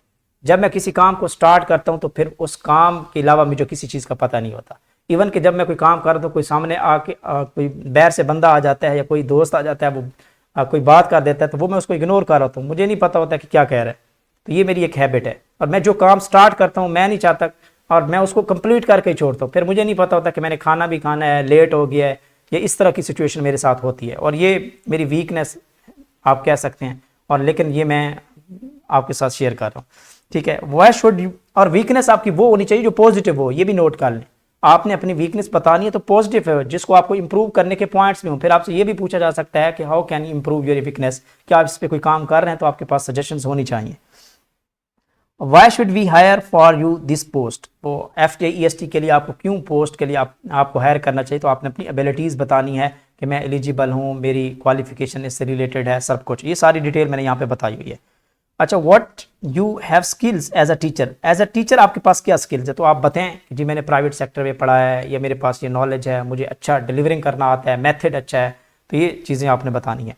जब मैं किसी काम को स्टार्ट करता हूँ तो फिर उस काम के अलावा मुझे किसी चीज़ का पता नहीं होता। इवन कि जब मैं कोई काम कर दूँ, कोई सामने आके कोई बैर से बंदा आ जाता है या कोई दोस्त आ जाता है, वो कोई बात कर देता है, तो वो मैं उसको इग्नोर कर रहा हूँ, मुझे नहीं पता होता कि क्या कह रहा है। तो ये मेरी एक हैबिट है, और मैं जो काम स्टार्ट करता हूँ मैं नहीं चाहता, और मैं उसको कंप्लीट करके ही छोड़ता हूँ, फिर मुझे नहीं पता होता कि मैंने खाना भी खाना है, लेट हो गया है, या इस तरह की सिचुएशन मेरे साथ होती है, और ये मेरी वीकनेस आप कह सकते हैं, और लेकिन ये मैं आपके साथ शेयर कर रहा हूँ, ठीक है। वाई शुड यू, और वीकनेस आपकी वो होनी चाहिए जो पॉजिटिव हो, ये भी नोट कर लें। आपने अपनी वीकनेस बतानी है तो पॉजिटिव है, जिसको आपको इंप्रूव करने के पॉइंट्स भी हों। फिर आपसे ये भी पूछा जा सकता है कि how can you improve your weakness, क्या आप इस पर कोई काम कर रहे हैं, तो आपके पास सजेशंस होनी चाहिए। Why should we hire for you this post, तो FJEST के लिए आपको क्यों पोस्ट के लिए आपको हायर करना चाहिए, तो आपने अपनी एबिलिटीज़ बतानी है कि मैं एलिजिबल हूँ, मेरी क्वालिफिकेशन इससे रिलेटेड है, सब कुछ, ये सारी डिटेल मैंने यहाँ पे बताई हुई है। अच्छा, what you have skills as a teacher, as a teacher आपके पास क्या स्किल्स है, तो आप बताएं कि जी मैंने प्राइवेट सेक्टर में पढ़ा है, या मेरे पास ये नॉलेज है, मुझे अच्छा डिलीवरिंग करना आता है, मेथड अच्छा है, तो ये चीज़ें आपने बतानी है।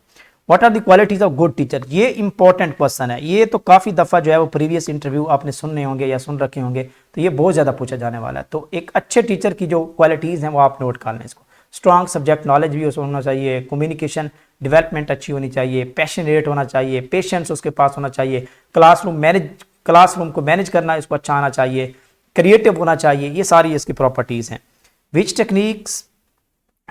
What are the qualities of good teacher, ये इंपॉर्टेंट क्वेश्चन है, ये तो काफ़ी दफ़ा जो है वो प्रीवियस इंटरव्यू आपने सुनने होंगे या सुन रखे होंगे, तो ये बहुत ज़्यादा पूछा जाने वाला है। तो एक अच्छे टीचर की जो क्वालिटीज़ हैं वो आप नोट कर लें इसको। स्ट्रॉन्ग सब्जेक्ट नॉलेज भी होना चाहिए, कम्युनिकेशन डेवलपमेंट अच्छी होनी चाहिए, पैशनेट होना चाहिए, पेशेंस उसके पास होना चाहिए, क्लासरूम को मैनेज करना इसको अच्छा आना चाहिए, क्रिएटिव होना चाहिए, ये सारी इसकी प्रॉपर्टीज़ हैं।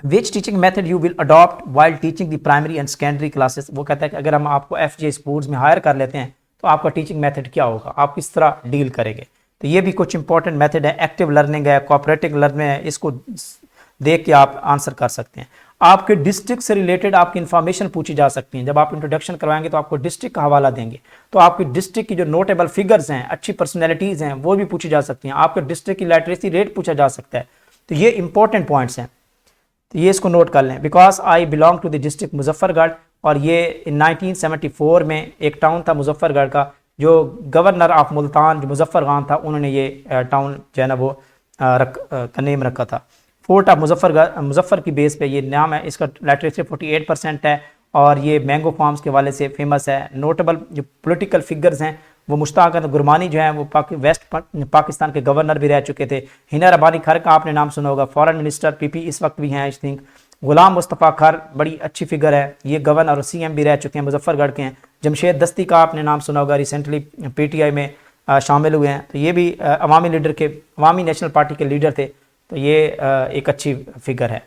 Which teaching method you will adopt while teaching the primary and secondary classes, वो कहता है कि अगर हम आपको FJ स्कूल्स में हायर कर लेते हैं तो आपका टीचिंग मेथड क्या होगा, आप किस तरह डील करेंगे, तो ये भी कुछ इंपॉर्टेंट मेथड है। एक्टिव लर्निंग है, कोऑपरेटिव लर्निंग है, इसको देख के आप आंसर कर सकते हैं। आपके डिस्ट्रिक्ट से रिलेटेड आपकी इन्फॉर्मेशन पूछी जा सकती है, जब आप इंट्रोडक्शन करवाएंगे तो आपको डिस्ट्रिक्ट का हवाला देंगे, तो आपकी डिस्ट्रिक्ट की जो नोटेबल फिगर्स हैं, अच्छी पर्सनैलिटीज़ हैं, वो भी पूछी जा सकती हैं। आपके डिस्ट्रिक्ट की लिटरेसी रेट पूछा जा सकता है, तो ये इंपॉर्टेंट पॉइंट्स हैं, तो ये इसको नोट कर लें। Because I belong to the district Muzaffargarh, और ये 1974 में एक टाउन था मुजफ्फरगढ़ का, जो गवर्नर ऑफ मुल्तान जो मुजफ्फर खान था, उन्होंने ये टाउन जो है ना वो का नेम रखा था। फोर्ट ऑफ मुजफ्फर की बेस पे ये नाम है, इसका लिटरेसी 48% है, और ये मैंगो फार्म्स के वाले से फेमस है। नोटेबल जो पॉलिटिकल फिगर्स हैं वो मुश्ताक गुरमानी जो है वो वेस्ट पाकिस्तान के गवर्नर भी रह चुके थे। हिना रबानी खर का आपने नाम सुना होगा, फॉरेन मिनिस्टर PP इस वक्त भी हैं आई थिंक। गुलाम मुस्तफ़ा खर बड़ी अच्छी फिगर है, ये गवर्नर और CM भी रह चुके हैं, मुजफ्फरगढ़ के हैं। जमशेद दस्ती का आपने नाम सुना होगा, रिसेंटली PTI में शामिल हुए हैं, तो ये भी अवामी नेशनल पार्टी के लीडर थे, तो ये एक अच्छी फिगर है।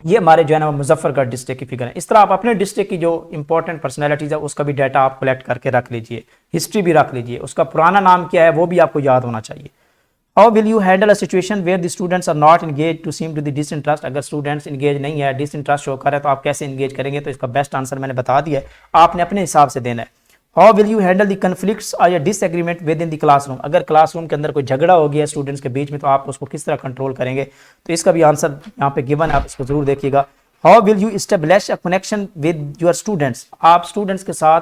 ये हमारे जो है ना मुजफ्फरगढ़ डिस्ट्रिक्ट की फिगर है। इस तरह आप अपने डिस्ट्रिक्ट की जो इंपॉर्टेंट पर्सनैलिटीज है उसका भी डाटा आप कलेक्ट करके रख लीजिए, हिस्ट्री भी रख लीजिए, उसका पुराना नाम क्या है वो भी आपको याद होना चाहिए। How will you handle a situation where the students are not engage to seem to the disinterest. अगर स्टूडेंट्स इंगेज नहीं है, डिसइंटरेस्ट शो कर रहे हैं, तो आप कैसे इंगेज करेंगे? तो इसका बेस्ट आंसर मैंने बता दिया है, आपने अपने हिसाब से देना है। How will you handle the conflicts और या disagreement with in the classroom. अगर क्लासरूम के अंदर कोई झगड़ा हो गया स्टूडेंट्स के बीच में, तो आप उसको किस तरह कंट्रोल करेंगे? तो इसका भी आंसर यहाँ पे गिवन है, आप इसको जरूर देखिएगा। How will you establish a connection with your students. आप स्टूडेंट्स के साथ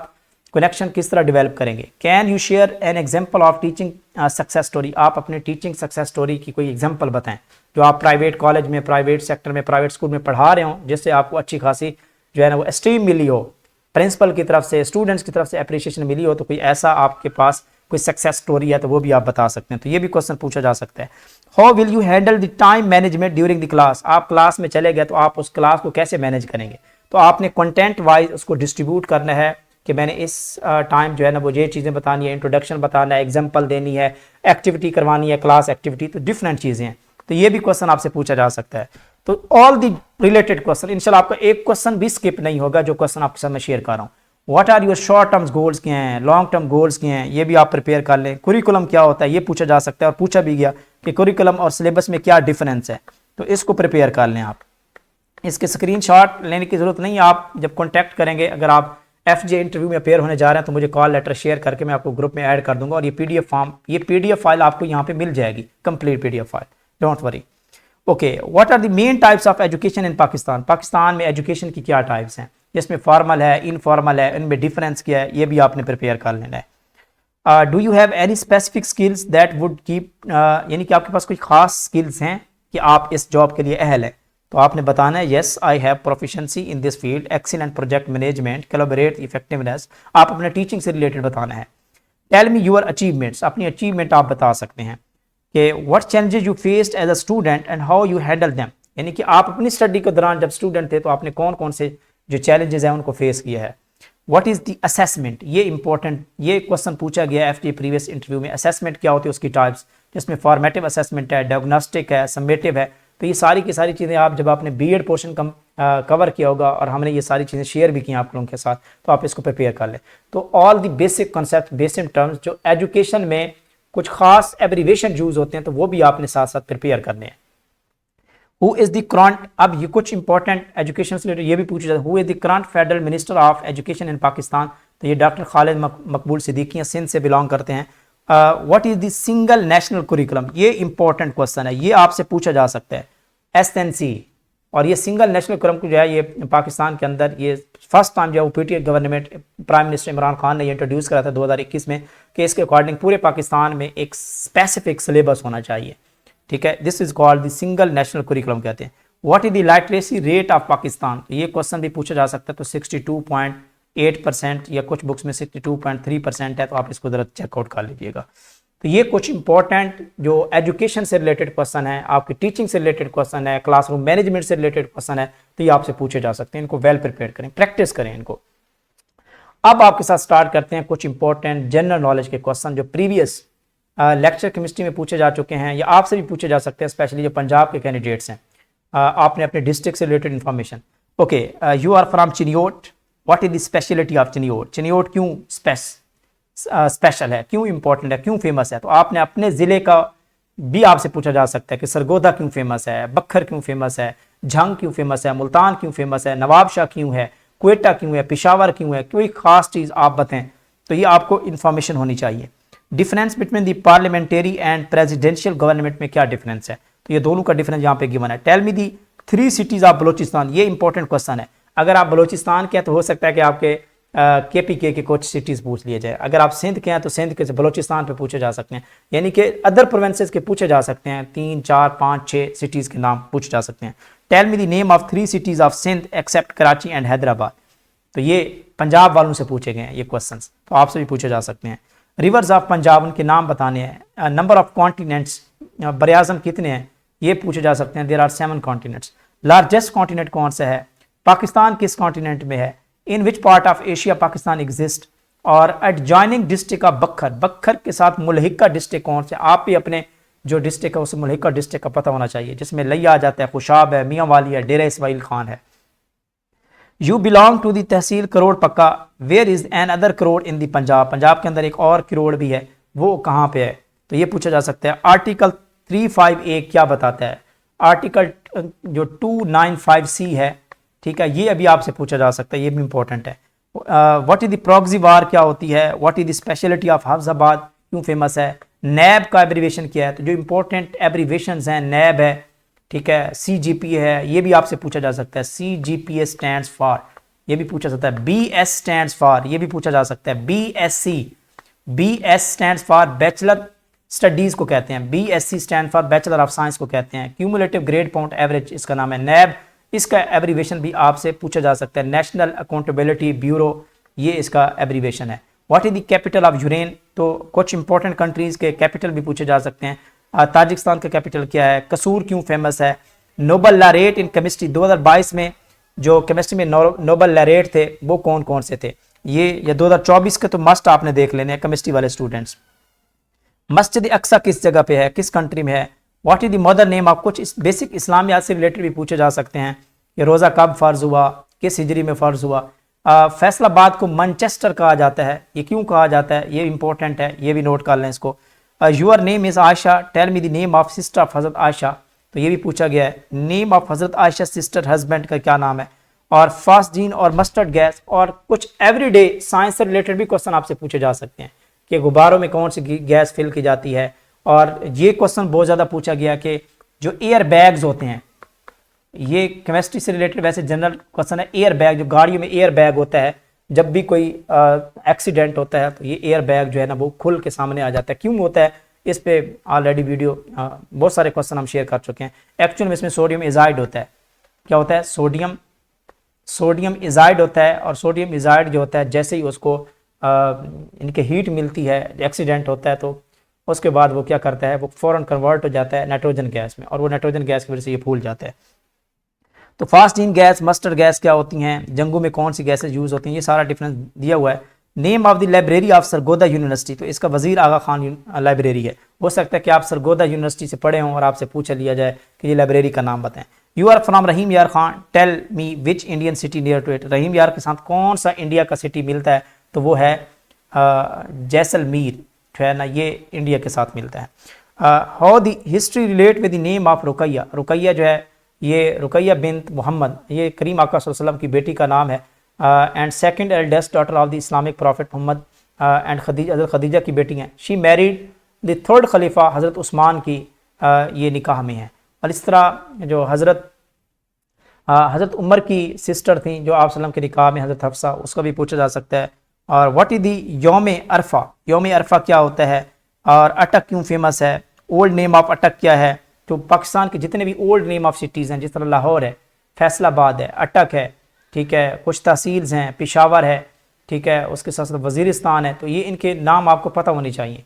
कनेक्शन किस तरह डेवलप करेंगे? Can you share an example of teaching success story. आप अपने टीचिंग सक्सेस स्टोरी की कोई एग्जाम्पल बताएं जो आप प्राइवेट कॉलेज में, प्राइवेट सेक्टर में, प्राइवेट स्कूल में पढ़ा रहे हो, जिससे आपको अच्छी खासी जो है ना वो एस्टीम मिली हो, प्रिंसिपल की तरफ से, स्टूडेंट्स की तरफ से अप्रिशिएशन मिली हो। तो कोई ऐसा आपके पास कोई सक्सेस स्टोरी है तो वो भी आप बता सकते हैं। तो ये भी क्वेश्चन पूछा जा सकता है। How will you handle the time management during the class. आप क्लास में चले गए तो आप उस क्लास को कैसे मैनेज करेंगे? तो आपने कंटेंट वाइज उसको डिस्ट्रीब्यूट करना है कि मैंने इस टाइम जो है ना वो ये चीज़ें बतानी है, इंट्रोडक्शन बताना है, एग्जाम्पल देनी है, एक्टिविटी करवानी है, क्लास एक्टिविटी, तो डिफरेंट चीज़ें हैं। तो ये भी क्वेश्चन आपसे पूछा जा सकता है। तो ऑल द रिलेटेड क्वेश्चन, इंशाल्लाह आपका एक क्वेश्चन भी स्किप नहीं होगा जो क्वेश्चन आपके साथ मैं शेयर कर रहा हूँ। What are your short terms goals क्या हैं, लॉन्ग टर्म गोल्स क्या हैं, ये भी आप प्रिपेयर कर लें। कुरिकुलम क्या होता है ये पूछा जा सकता है, और पूछा भी गया कि कुरिकुलम और सिलेबस में क्या डिफरेंस है, तो इसको प्रिपेयर कर लें आप। इसके स्क्रीनशॉट लेने की जरूरत नहीं है, आप जब कॉन्टैक्ट करेंगे, अगर आप FJ इंटरव्यू में अपेयर होने जा रहे हैं तो मुझे कॉल लेटर शेयर करके मैं आपको ग्रुप में ऐड कर दूंगा, और ये PDF फॉर्म, ये PDF फाइल आपको यहाँ पे मिल जाएगी, complete PDF file, don't worry. Okay, what are the main types of education in Pakistan. Pakistan में एजुकेशन की क्या टाइप्स हैं, जिसमें फॉर्मल है, इनफॉर्मल है, इनमें डिफरेंस क्या है, ये भी आपने प्रिपेयर कर लेना है। Do you have any specific skills that would keep, यानी कि आपके पास कोई खास स्किल्स हैं कि आप इस जॉब के लिए अहल है, तो आपने बताना है yes I have proficiency in this field, excellent project management, collaborate effectiveness. आप अपने टीचिंग से रिलेटेड बताना है। टेल मी योर अचीवमेंट्स, अपनी अचीवमेंट आप बता सकते हैं कि what challenges you faced as a student and how you handle them. यानी कि आप अपनी स्टडी के दौरान जब स्टूडेंट थे तो आपने कौन कौन से जो चैलेंजेस हैं उनको फेस किया है। व्हाट इज द असेसमेंट, ये इंपॉर्टेंट, ये क्वेश्चन पूछा गया FJ प्रीवियस इंटरव्यू में। असेसमेंट क्या होती है, उसकी टाइप्स, जिसमें फॉर्मेटिव असेसमेंट है, डायग्नोस्टिक है, समेटिव है। तो ये सारी की सारी चीज़ें आप जब आपने BEd पोर्शन कवर किया होगा और हमने ये सारी चीज़ें शेयर भी की आप लोगों के साथ, तो आप इसको प्रिपेयर कर लें। तो all the basic concept, basic terms जो एजुकेशन में कुछ खास एब्रीवेशन यूज होते हैं, तो वो भी आपने साथ साथ प्रिपेयर करने हैं। हु इज द करंट, अब ये कुछ इंपॉर्टेंट एजुकेशन से रिलेटेड ये भी पूछा जाता है, who is the current federal minister of education in Pakistan. तो ये डॉक्टर खालिद मकबूल सिद्दीकी हैं, सिंध से बिलोंग करते हैं। What is the single national curriculum, ये इंपॉर्टेंट क्वेश्चन है, ये आपसे पूछा जा सकता है। SNC, और ये सिंगल नेशनल कुरिकुलम जो है ये पाकिस्तान के अंदर ये फर्स्ट टाइम जो है वो PTI government, prime minister Imran Khan ने ये इंट्रोड्यूस करा था 2021 में, कि इसके अकॉर्डिंग पूरे पाकिस्तान में एक स्पेसिफिक सिलेबस होना चाहिए। ठीक है, this is called the single national curriculum कहते हैं। What is the literacy rate of Pakistan, ये क्वेश्चन भी पूछा जा सकता है। तो 62.8% या कुछ बुक्स में 62.3% है, तो आप इसको जरा चेकआउट कर लीजिएगा। तो ये कुछ इंपॉर्टेंट जो एजुकेशन से रिलेटेड क्वेश्चन है, आपकी टीचिंग से रिलेटेड क्वेश्चन है, क्लासरूम मैनेजमेंट से रिलेटेड क्वेश्चन है, तो ये आपसे पूछे जा सकते हैं। इनको वेल प्रिपेयर करें, प्रैक्टिस करें इनको। अब आपके साथ स्टार्ट करते हैं कुछ इंपॉर्टेंट जनरल नॉलेज के क्वेश्चन जो प्रीवियस लेक्चर केमिस्ट्री में पूछे जा चुके हैं, या आपसे भी पूछे जा सकते हैं, स्पेशली जो पंजाब के कैंडिडेट्स हैं। आपने अपने डिस्ट्रिक्ट से related information. Okay, you are from Chiniot, what is the speciality of Chiniot. Chiniot क्यों स्पेशल है, क्यों इंपॉर्टेंट है, क्यों फेमस है? तो आपने अपने ज़िले का भी आपसे पूछा जा सकता है कि सरगोदा क्यों फेमस है, बखर क्यों फेमस है, झंग क्यों फेमस है, मुल्तान क्यों फेमस है, नवाबशाह क्यों है, क्वेटा क्यों है, पिशावर क्यों है, कोई खास चीज़ आप बताएं। तो ये आपको इन्फॉर्मेशन होनी चाहिए। Difference between the parliamentary and presidential government में क्या डिफरेंस है, तो ये दोनों का डिफरेंस यहाँ पे गिवन है। Tell me the 3 cities of Balochistan, ये इंपॉर्टेंट क्वेश्चन है। अगर आप बलोचिस्तान के हैं तो हो सकता है कि आपके KPK के कुछ सिटीज़ पूछ लिए जाए। अगर आप सिंध के हैं तो सिंध के बलोचिस्तान पे पूछे जा सकते हैं, यानी कि अदर प्रोविंसेस के पूछे जा सकते हैं। 3, 4, 5, 6 सिटीज़ के नाम पूछे जा सकते हैं। Tell me the name of 3 cities of Sindh except Karachi and Hyderabad. तो ये पंजाब वालों से पूछे गए हैं ये क्वेश्चंस, तो आपसे भी पूछे जा सकते हैं। रिवर्स ऑफ पंजाब, उनके नाम बताने हैं। नंबर ऑफ कॉन्टिनेंट्स, बराज़म कितने हैं, ये पूछे जा सकते हैं। There are 7 continents. Largest continent कौन सा है, पाकिस्तान किस कॉन्टिनेंट में है, in which part of Asia Pakistan exist, और adjoining district of Bhakkar, Bhakkar के साथ मुल्हिका डिस्ट्रिक्ट कौन से। आप भी अपने जो डिस्ट्रिक्ट है उसे मुल्हिका डिस्ट्रिक्ट का पता होना चाहिए, जिसमें लिया आ जाता है, खुशाब है, मियाँ वाली है, डेरा इस्माइल खान है। You belong to the tehsil Karor Pacca, where is another Karor in the Punjab, Punjab के अंदर एक और करोड़ भी है, वो कहाँ पे है, तो ये पूछा जा सकता है। आर्टिकल 35A क्या बताता है, आर्टिकल जो 295C है, ठीक है, ये अभी आपसे पूछा जा सकता है, ये भी इंपॉर्टेंट है। व्हाट इज द प्रॉक्सी वार क्या होती है, what is the speciality of Hafizabad क्यों फेमस है, नैब का एब्रीवेशन क्या है, तो जो इंपॉर्टेंट एब्रीवेशन हैं, नैब है, ठीक है, CGP है, ये भी आपसे पूछा जा सकता है, CGPA स्टैंड्स फॉर, ये भी पूछा जाता है। BS स्टैंड्स फॉर, ये भी पूछा जा सकता है। BS stands for bachelor studies को कहते हैं, BSc stand for bachelor of science को कहते हैं। क्यूमुलेटिव ग्रेड पॉइंट एवरेज इसका नाम है। नैब, इसका एब्रीवेशन भी आपसे पूछा जा सकता है, नेशनल अकाउंटेबिलिटी ब्यूरो, ये इसका एब्रीवेशन है। What is the capital of यूरेन, तो कुछ इंपॉर्टेंट कंट्रीज के कैपिटल भी पूछे जा सकते हैं। ताजिकिस्तान का कैपिटल क्या है, कसूर क्यों फेमस है, नोबल लॉरेट इन केमिस्ट्री 2022 में जो केमिस्ट्री में नोबल लॉरेट थे वो कौन कौन से थे, ये 2024 के तो मस्ट आपने देख लेने हैं केमिस्ट्री वाले स्टूडेंट्स। मस्जिद अक्सा किस जगह पे है, किस कंट्री में है। What is the mother name of, कुछ बेसिक इस्लामियात से रिलेटेड भी पूछे जा सकते हैं। ये रोज़ा कब फ़र्ज हुआ, किस हिजरी में फ़र्ज हुआ। फैसलाबाद को मैनचेस्टर कहा जाता है, ये क्यों कहा जाता है, ये इंपॉर्टेंट है, ये भी नोट कर लें इसको। Your name is Ayesha, tell me the name of sister of Hazrat Ayesha, तो ये भी पूछा गया है। Name of Hazrat Ayesha sister husband का क्या नाम है। और फास्जीन और मस्टर्ड गैस, और कुछ एवरीडे साइंस से रिलेटेड भी क्वेश्चन आपसे पूछे जा सकते हैं कि गुब्बारों में कौन सी गैस फिल की जाती है। और ये क्वेश्चन बहुत ज़्यादा पूछा गया कि जो एयर बैग्स होते हैं, ये केमिस्ट्री से रिलेटेड वैसे जनरल क्वेश्चन है। एयर बैग, जो गाड़ियों में एयर बैग होता है, जब भी कोई एक्सीडेंट होता है तो ये एयर बैग जो है ना वो खुल के सामने आ जाता है, क्यों होता है, इस पे ऑलरेडी वीडियो बहुत सारे क्वेश्चन हम शेयर कर चुके हैं। एक्चुअल में इसमें सोडियम इजाइड होता है, क्या होता है, सोडियम इजाइड होता है। और सोडियम इजाइड जो होता है, जैसे ही उसको इनके हीट मिलती है, एक्सीडेंट होता है, तो उसके बाद वो क्या करता है, वो फ़ौरन कन्वर्ट हो जाता है नाइट्रोजन गैस में, और वो नाइट्रोजन गैस की वजह से ये फूल जाता है। तो फास्टीन गैस, मस्टर्ड गैस क्या होती हैं, जंगों में कौन सी गैसेज यूज़ होती हैं, ये सारा डिफरेंस दिया हुआ है। Name of the library of Sargodha university, तो इसका वजीर आगा खान लाइब्रेरी है। हो सकता है कि आप सरगोदा यूनिवर्सिटी से पढ़े हों और आपसे पूछा लिया जाए कि ये लाइब्रेरी का नाम बताएं। You are from Rahim Yar Khan, tell me which Indian city near to it, Rahim Yar के साथ कौन सा इंडिया का सिटी मिलता है, तो वो है जैसलमेर जो है ना, ये इंडिया के साथ मिलता है। How the history relate with the name of Ruqayya, Ruqayya जो है ये रुकैया बिन्त मोहम्मद, ये करीम आका सल्लल्लाहु अलैहि वसल्लम की बेटी का नाम है। And second eldest daughter of the Islamic prophet Muhammad, and Hazrat Khadija की बेटी हैं। She married the third khalifa, Hazrat Usman की ये निकाह में है। और इस तरह जो हज़रत उमर की सिस्टर थी जो आप सल्लम के निकाह में, हज़रत हफ्सा, उसका भी पूछा जा सकता है। और व्हाट इज़ दी योम अरफा, योम अरफा क्या होता है, और अटक क्यों फेमस है, ओल्ड नेम ऑफ अटक क्या है। तो पाकिस्तान के जितने भी ओल्ड नेम ऑफ सिटीज़ हैं, जिस तरह लाहौर है, फैसलाबाद है, अटक है, ठीक है, कुछ तहसील्स हैं, पेशावर है, ठीक है, उसके साथ साथ वज़ीरिस्तान है, तो ये इनके नाम आपको पता होने चाहिए,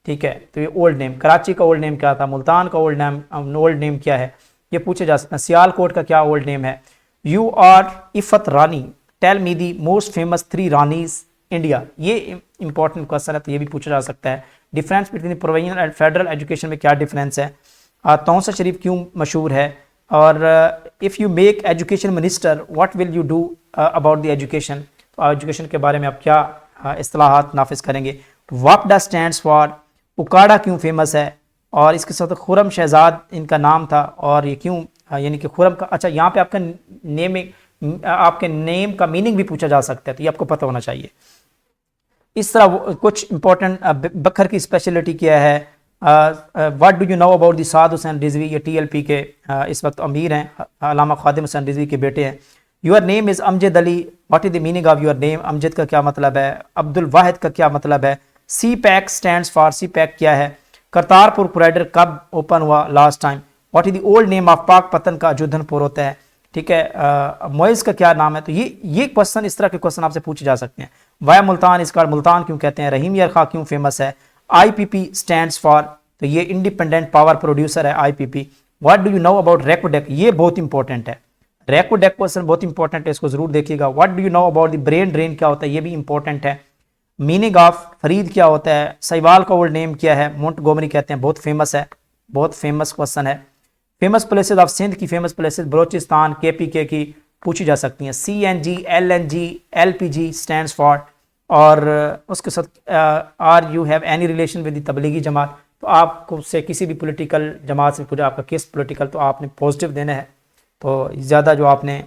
ठीक है। तो ये ओल्ड नेम, कराची का ओल्ड नेम क्या था, मुल्तान का ओल्ड नेम क्या है, ये पूछे जा सकते हैं। सियालकोट का क्या ओल्ड नेम है। You are Iffat Rani, tell me the most famous 3 ranis India, ये इंपॉर्टेंट क्वेश्चन है, तो ये भी पूछा जा सकता है। Difference between provisional and federal education में क्या डिफरेंस है। तौसा शरीफ क्यों मशहूर है। और if you make education minister what will you do about the education, तो एजुकेशन के बारे में आप क्या इस्तेलाहात नाफिज करेंगे। वापडा स्टैंड्स फॉर, उकाड़ा क्यों फेमस है। और इसके साथ खुरम शहजाद इनका नाम था, और ये क्यों, यानी कि खुरम का, अच्छा यहाँ पे आपके नेम का मीनिंग भी पूछा जा सकता है, तो ये आपको पता होना चाहिए। इस तरह कुछ इंपॉर्टेंट, बकर की स्पेशलिटी क्या है। What do you know about the Saad Hussain Rizvi, ये TLP के इस वक्त अमीर हैं, अल्लामा खादिम हुसैन रिजवी के बेटे हैं। Your name is Amjad Ali, what is the meaning of your name, Amjad का क्या मतलब है, अब्दुल वाहिद का क्या मतलब है। CPAC स्टैंड्स फॉर, CPAC क्या है। करतारपुर कॉरिडोर कब ओपन हुआ last time. What is the old name of पाक पतन का जोधनपुर होता है, ठीक है। मोइज़ का क्या नाम है। तो ये क्वेश्चन, इस तरह के क्वेश्चन आपसे पूछे जा सकते हैं। वाया मुल्तान, इसका मुल्तान क्यों कहते हैं। रहीम यार खां क्यों फेमस है। IPP स्टैंड्स फॉर, तो ये इंडिपेंडेंट पावर प्रोड्यूसर है IPP। What do you know about Reko Diq, ये बहुत इंपॉर्टेंट है, रेकोडेक क्वेश्चन बहुत इंपॉर्टेंट है, इसको जरूर देखिएगा। What do you know about the brain drain, क्या होता है, ये भी इंपॉर्टेंट है। मीनिंग ऑफ फरीद क्या होता है। सहीवाल का ओल्ड नेम क्या है, मोंटगोमरी कहते हैं, बहुत फेमस है, बहुत फेमस क्वेश्चन है। फेमस प्लेसेस ऑफ सिंध की फेमस प्लेसेस बलोचिस्तान, KPK की पूछी जा सकती हैं। CNG, LNG, LPG stands for, और उसके साथ are you have any relation with the Tablighi Jamaat, तो आपको से किसी भी पॉलिटिकल जमात से पूछा आपका किस पॉलिटिकल, तो आपने पॉजिटिव देना है। तो ज़्यादा जो आपने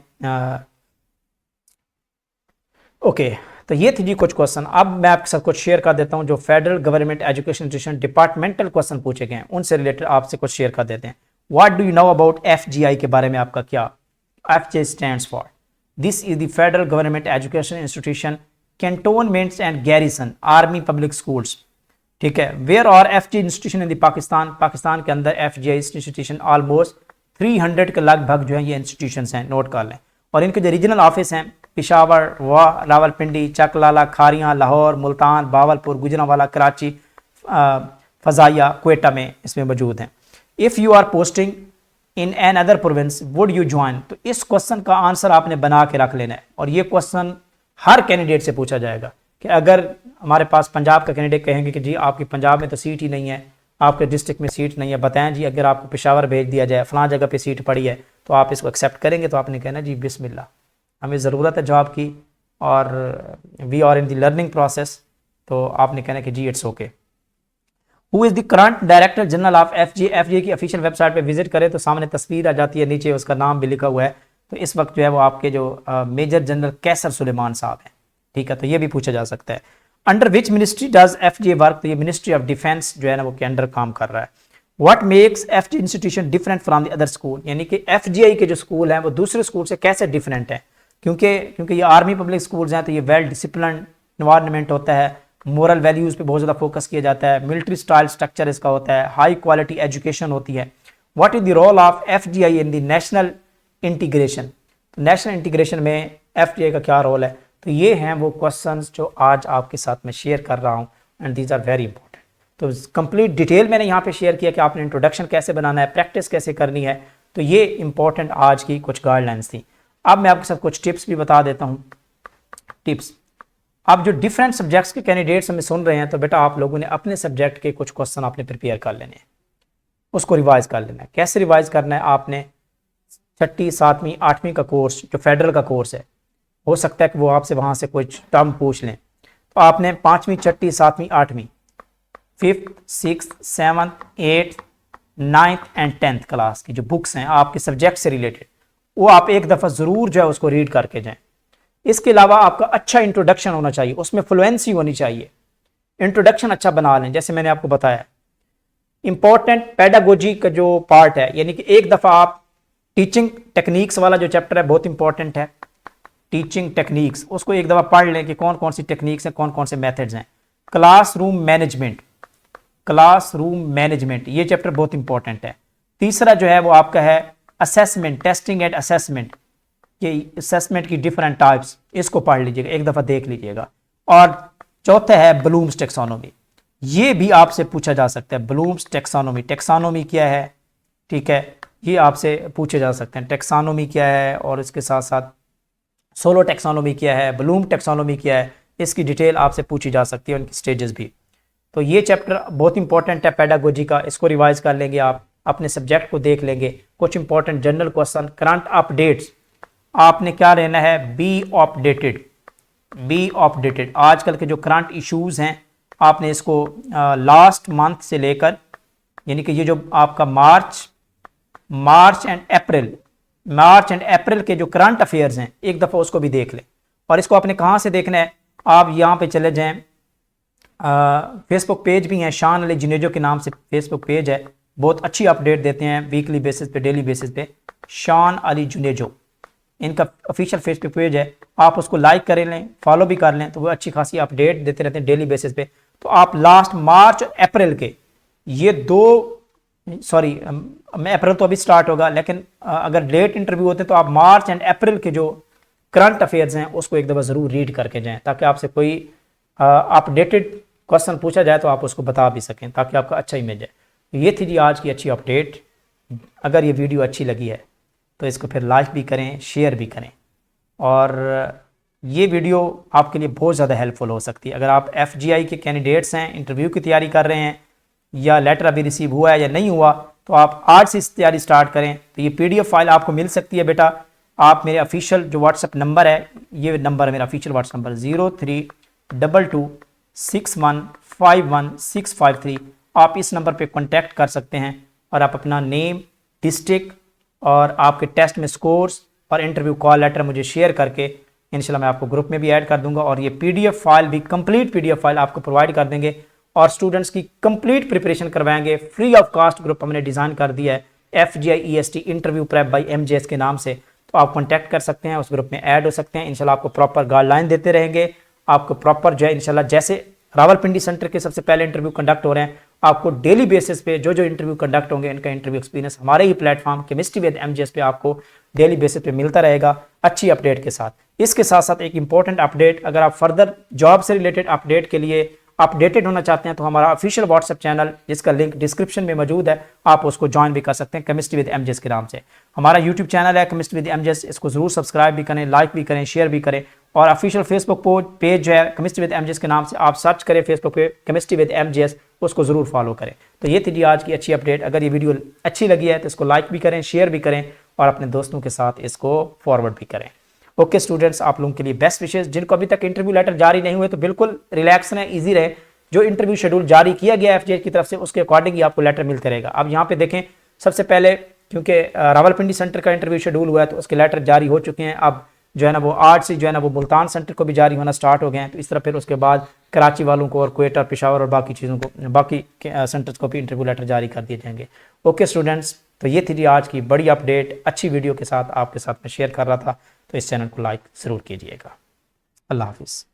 ओके, तो ये थी जी कुछ क्वेश्चन। अब मैं आपके साथ कुछ शेयर कर देता हूँ जो federal government education institution departmental question पूछे गए हैं, उनसे रिलेटेड आपसे कुछ शेयर कर देते हैं। What do you know about FGI के बारे में आपका क्या? FGI stands for this is the federal government education institution cantonments and garrison army public schools, ठीक है। Where are FGI institution in the Pakistan, Pakistan के अंदर FGI इंस्टीट्यूशन ऑलमोस्ट 300 के लगभग जो है ये इंस्टीट्यूशन हैं, नोट कर लें। और इनके जो रीजनल ऑफिस हैं पिशावर, रावलपिंडी, चकलाला, खारियाँ, लाहौर, मुल्तान, बावलपुर, गुजरांवाला, कराची, फजाइया, क्वेटा में इसमें मौजूद हैं। If you are posting in an other province would you join, तो इस क्वेश्चन का आंसर आपने बना के रख लेना है। और ये क्वेश्चन हर कैंडिडेट से पूछा जाएगा कि अगर हमारे पास पंजाब का कैंडिडेट कहेंगे कि जी आपकी पंजाब में तो सीट ही नहीं है, आपके डिस्ट्रिक्ट में सीट नहीं है, बताएं जी अगर आपको पेशावर भेज दिया जाए, फलां जगह पे सीट पड़ी है, तो आप इसको एक्सेप्ट करेंगे? तो आपने कहना जी बिस्मिल्लाह, हमें ज़रूरत है जॉब की और we are in the learning process, तो आपने कहना कि जी it's okay. Who is the current director general of FGI की ऑफिशियल वेबसाइट पे विजिट करें तो सामने तस्वीर आ जाती है, नीचे उसका नाम भी लिखा हुआ है। तो इस वक्त जो है वो आपके जो मेजर जनरल कैसर सुलेमान साहब हैं, ठीक है। तो ये भी पूछा जा सकता है। Under which ministry does FGI work, तो ये मिनिस्ट्री ऑफ डिफेंस जो है ना वो के अंडर काम कर रहा है। What makes FGI institution different from the other school, यानी कि FGI के जो स्कूल हैं वो दूसरे स्कूल से कैसे डिफरेंट है? क्योंकि ये आर्मी पब्लिक स्कूल्स हैं, तो ये वेल डिसिप्लिन इन्वायरमेंट होता है, मोरल वैल्यूज़ पे बहुत ज़्यादा फोकस किया जाता है, मिलिट्री स्टाइल स्ट्रक्चर इसका होता है, हाई क्वालिटी एजुकेशन होती है। What is the role of FGI in the national integration, national integration में FGI का क्या रोल है? तो ये हैं वो क्वेश्चंस जो आज आपके साथ मैं शेयर कर रहा हूँ, and these are very important. तो कंप्लीट डिटेल मैंने यहाँ पे शेयर किया कि आपने इंट्रोडक्शन कैसे बनाना है, प्रैक्टिस कैसे करनी है, तो ये इंपॉर्टेंट आज की कुछ गाइडलाइंस थी। अब मैं आपके साथ कुछ टिप्स भी बता देता हूँ। टिप्स, आप जो डिफरेंट सब्जेक्ट्स के कैंडिडेट्स हमें सुन रहे हैं, तो बेटा आप लोगों ने अपने सब्जेक्ट के कुछ क्वेश्चन आपने प्रिपेयर कर लेने हैं, उसको रिवाइज कर लेना है। कैसे रिवाइज करना है? आपने 6वीं 7वीं 8वीं का कोर्स जो फेडरल का कोर्स है, हो सकता है कि वो आपसे वहाँ से कुछ टर्म पूछ लें, तो आपने 5वीं 6वीं 7वीं 8वीं 5th 6th 7th 8th 9th and 10th class की जो बुक्स हैं आपके सब्जेक्ट से रिलेटेड, वो आप एक दफ़ा ज़रूर जो है उसको रीड करके जाएं। इसके अलावा आपका अच्छा इंट्रोडक्शन होना चाहिए, उसमें फ्लुएंसी होनी चाहिए, इंट्रोडक्शन अच्छा बना लें। जैसे मैंने आपको बताया, इंपॉर्टेंट पेडागोजी का जो पार्ट है, यानी कि एक दफ़ा आप टीचिंग टेक्निक्स वाला जो चैप्टर है बहुत इंपॉर्टेंट है, टीचिंग टेक्निक्स, उसको एक दफ़ा पढ़ लें कि कौन कौन सी टेक्निक्स हैं, कौन कौन से मेथड्स हैं। क्लासरूम मैनेजमेंट, क्लासरूम मैनेजमेंट ये चैप्टर बहुत इंपॉर्टेंट है। तीसरा जो है वो आपका है असेसमेंट, टेस्टिंग एंड असेसमेंट, ये असेसमेंट की डिफरेंट टाइप्स, इसको पढ़ लीजिएगा, एक दफ़ा देख लीजिएगा। और चौथा है ब्लूम्स टेक्सोनोमी, ये भी आपसे पूछा जा सकता है। ब्लूम्स टेक्सोनोमी, टेक्सोनोमी क्या है, ठीक है, ये आपसे पूछे जा सकते हैं। टेक्सोनोमी क्या है, और इसके साथ साथ सोलो टेक्सोनोमी क्या है, ब्लूम टेक्सोनोमी क्या है, इसकी डिटेल आपसे पूछी जा सकती है, उनकी स्टेजेस भी। तो ये चैप्टर बहुत इंपॉर्टेंट है पेडागोजी का, इसको रिवाइज कर लेंगे आप, अपने सब्जेक्ट को देख लेंगे। कुछ important general question, current updates, आपने क्या रहना है, बी अपडेटेड, बी अपडेटेड। आजकल के जो करंट इश्यूज़ हैं आपने इसको लास्ट मंथ से लेकर, यानी कि ये जो आपका मार्च एंड अप्रैल के जो करंट अफेयर्स हैं, एक दफ़ा उसको भी देख लें। और इसको आपने कहाँ से देखना है, आप यहाँ पे चले जाएं, फेसबुक पेज भी है, शान अली जुनेजो के नाम से फेसबुक पेज है, बहुत अच्छी अपडेट देते हैं वीकली बेसिस पे, डेली बेसिस पे। शान अली जुनेजो इनका ऑफिशियल फेसबुक पेज है, आप उसको लाइक कर लें, फॉलो भी कर लें, तो वो अच्छी खासी अपडेट देते रहते हैं डेली बेसिस पे। तो आप लास्ट मार्च और अप्रैल के ये अप्रैल तो अभी स्टार्ट होगा, लेकिन अगर लेट इंटरव्यू होते हैं तो आप मार्च एंड अप्रैल के जो करंट अफेयर्स हैं उसको एक दफ़ा ज़रूर रीड करके जाएं, ताकि आपसे कोई अपडेटेड क्वेश्चन पूछा जाए तो आप उसको बता भी सकें, ताकि आपका अच्छा इमेज है। तो ये थी जी आज की अच्छी अपडेट। अगर ये वीडियो अच्छी लगी है तो इसको फिर लाइक भी करें, शेयर भी करें, और ये वीडियो आपके लिए बहुत ज़्यादा हेल्पफुल हो सकती है। अगर आप FGI के कैंडिडेट्स हैं, इंटरव्यू की तैयारी कर रहे हैं, या लेटर अभी रिसीव हुआ है या नहीं हुआ, तो आप आज से इस तैयारी स्टार्ट करें। तो ये PDF फाइल आपको मिल सकती है बेटा, आप मेरे ऑफिशियल जो व्हाट्सएप नंबर है, ये नंबर है मेरा ऑफिशियल व्हाट्सएप नंबर 032261515653, आप इस नंबर पे कांटेक्ट कर सकते हैं और आप अपना नेम, डिस्ट्रिक्ट और आपके टेस्ट में स्कोर्स और इंटरव्यू कॉल लेटर मुझे शेयर करके इंशाल्लाह मैं आपको ग्रुप में भी ऐड कर दूंगा और ये PDF फाइल भी कंप्लीट PDF फाइल आपको प्रोवाइड कर देंगे और स्टूडेंट्स की कंप्लीट प्रिपरेशन करवाएंगे। फ्री ऑफ कॉस्ट ग्रुप हमने डिज़ाइन कर दिया है FGI EST interview prep by MJS के नाम से, तो आप कॉन्टैक्ट कर सकते हैं, उस ग्रुप में ऐड हो सकते हैं। इंशाल्लाह आपको प्रॉपर गाइडलाइन देते रहेंगे, आपको प्रॉपर जो है इंशाल्लाह जैसे रावलपिंडी सेंटर के सबसे पहले इंटरव्यू कंडक्ट हो रहे हैं, आपको डेली बेसिस पे जो जो इंटरव्यू कंडक्ट होंगे इनका इंटरव्यू एक्सपीरियंस हमारे ही प्लेटफॉर्म केमिस्ट्री विद MJS पे आपको डेली बेसिस पे मिलता रहेगा अच्छी अपडेट के साथ। इसके साथ साथ एक इंपॉर्टेंट अपडेट, अगर आप फर्दर जॉब से रिलेटेड अपडेट के लिए अपडेटेड होना चाहते हैं तो हमारा ऑफिशियल व्हाट्सएप चैनल जिसका लिंक डिस्क्रिप्शन में मौजूद है, आप उसको ज्वाइन भी कर सकते हैं केमिस्ट्री विद MJS के नाम से। हमारा यूट्यूब चैनल है केमिस्ट्री विद MJS, इसको जरूर सब्सक्राइब भी करें, लाइक भी करें, शेयर भी करें और ऑफिशियल फेसबुक पेज जो है केमिस्ट्री विद MJS के नाम से आप सर्च करें फेसबुक पे केमिस्ट्री विद MJS, उसको जरूर फॉलो करें। तो ये थी जी आज की अच्छी अपडेट। अगर ये वीडियो अच्छी लगी है तो इसको लाइक भी करें, शेयर भी करें और अपने दोस्तों के साथ इसको फॉरवर्ड भी करें। ओके स्टूडेंट्स, आप लोगों के लिए बेस्ट विशेष। जिनको अभी तक इंटरव्यू लेटर जारी नहीं हुए तो बिल्कुल रिलैक्स रहें, ईजी रहे। जो इंटरव्यू शेड्यूल जारी किया गया FGI की तरफ से उसके अकॉर्डिंग ही आपको लेटर मिलते रहेगा। अब यहाँ पे देखें, सबसे पहले क्योंकि रावलपिंडी सेंटर का इंटरव्यू शेड्यूल हुआ है तो उसके लेटर जारी हो चुके हैं। अब जो है ना वो आज से जो है ना वो मुल्तान सेंटर को भी जारी होना स्टार्ट हो गए हैं। तो इस तरह फिर उसके बाद कराची वालों को और क्वेटा, पेशावर और बाकी चीज़ों को, बाकी सेंटर्स को भी इंटरव्यू लेटर जारी कर दिए जाएंगे। ओके स्टूडेंट्स, तो ये थी जी आज की बड़ी अपडेट, अच्छी वीडियो के साथ आपके साथ मैं शेयर कर रहा था। तो इस चैनल को लाइक ज़रूर कीजिएगा। अल्लाह हाफिज़।